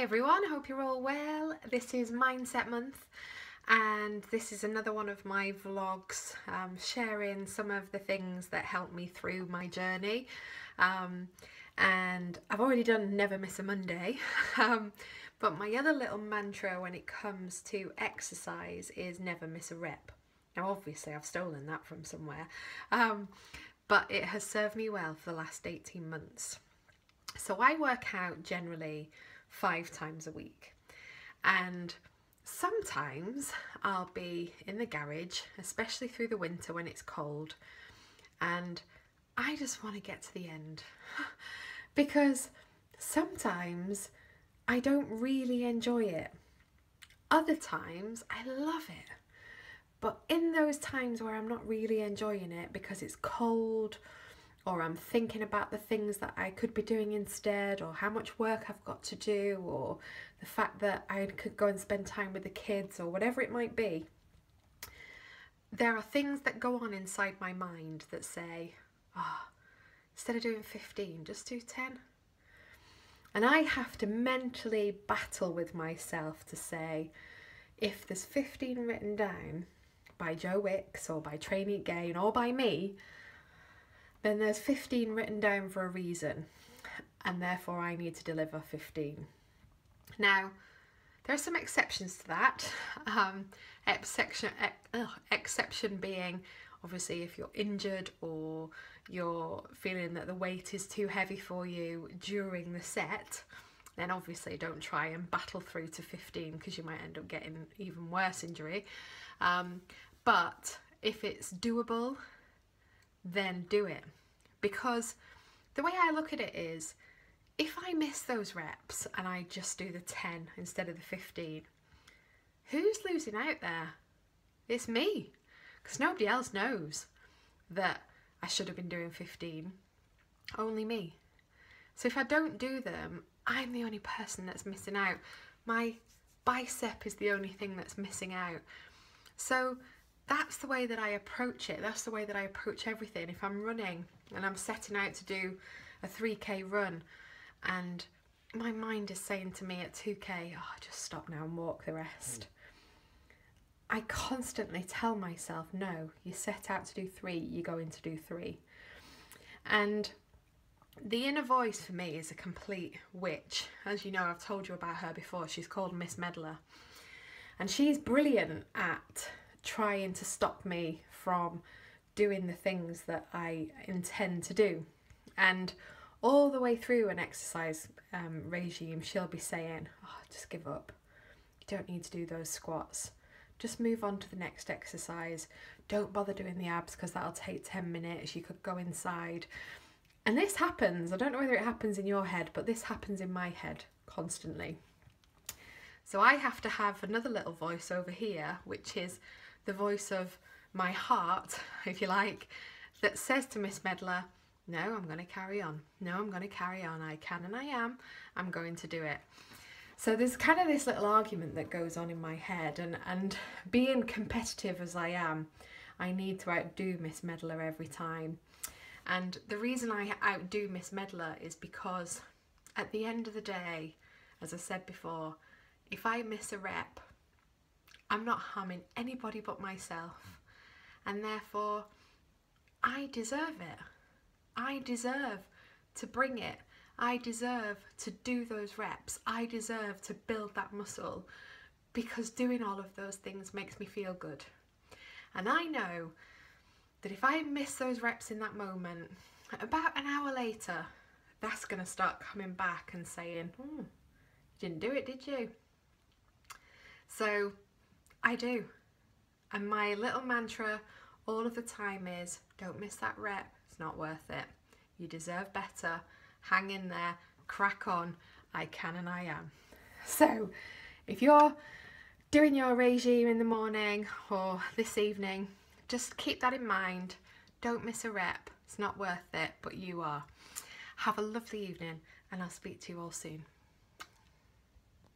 Hi everyone, hope you're all well. This is Mindset Month and this is another one of my vlogs sharing some of the things that helped me through my journey. And I've already done Never Miss a Monday, but my other little mantra when it comes to exercise is never miss a rep. Now obviously I've stolen that from somewhere, but it has served me well for the last 18 months. So I work out generally 5 times a week, and sometimes I'll be in the garage, especially through the winter when it's cold, and I just want to get to the end because sometimes I don't really enjoy it. Other times I love it, but in those times where I'm not really enjoying it because it's cold, or I'm thinking about the things that I could be doing instead, or how much work I've got to do, or the fact that I could go and spend time with the kids, or whatever it might be, there are things that go on inside my mind that say, instead of doing 15, just do 10. And I have to mentally battle with myself to say, if there's 15 written down by Joe Wicks, or by Train Eat Gain, or by me, then there's 15 written down for a reason, and therefore I need to deliver 15. Now, there are some exceptions to that. Exception being, obviously, if you're injured or you're feeling that the weight is too heavy for you during the set, then obviously don't try and battle through to 15 because you might end up getting even worse injury. But if it's doable, then do it, because the way I look at it is, if I miss those reps and I just do the 10 instead of the 15, who's losing out there? It's me, because nobody else knows that I should have been doing 15, only me. So if I don't do them, I'm the only person that's missing out. My bicep is the only thing that's missing out. So that's the way that I approach it. That's the way that I approach everything. If I'm running and I'm setting out to do a 3k run and my mind is saying to me at 2k, just stop now and walk the rest, I constantly tell myself, no, you set out to do 3, you're going to do 3. And the inner voice for me is a complete witch. As you know, I've told you about her before. She's called Miss Meddler, and she's brilliant at trying to stop me from doing the things that I intend to do. And all the way through an exercise regime, she'll be saying, just give up. You don't need to do those squats. Just move on to the next exercise. Don't bother doing the abs because that'll take 10 minutes. You could go inside. And this happens. I don't know whether it happens in your head, but this happens in my head constantly. So I have to have another little voice over here, which is the voice of my heart, if you like, that says to Miss Meddler, no, I'm going to carry on. No, I'm going to carry on. I can and I am. I'm going to do it. So there's kind of this little argument that goes on in my head, and being competitive as I am, I need to outdo Miss Meddler every time. And the reason I outdo Miss Meddler is because at the end of the day, as I said before, if I miss a rep, I'm not harming anybody but myself, and therefore I deserve it. I deserve to bring it. I deserve to do those reps. I deserve to build that muscle, because doing all of those things makes me feel good. And I know that if I miss those reps in that moment, about an hour later, that's going to start coming back and saying, you didn't do it, did you? So I do. And my little mantra all of the time is, don't miss that rep. It's not worth it. You deserve better. Hang in there. Crack on. I can and I am. So if you're doing your regime in the morning or this evening, just keep that in mind. Don't miss a rep. It's not worth it, but you are. Have a lovely evening, and I'll speak to you all soon.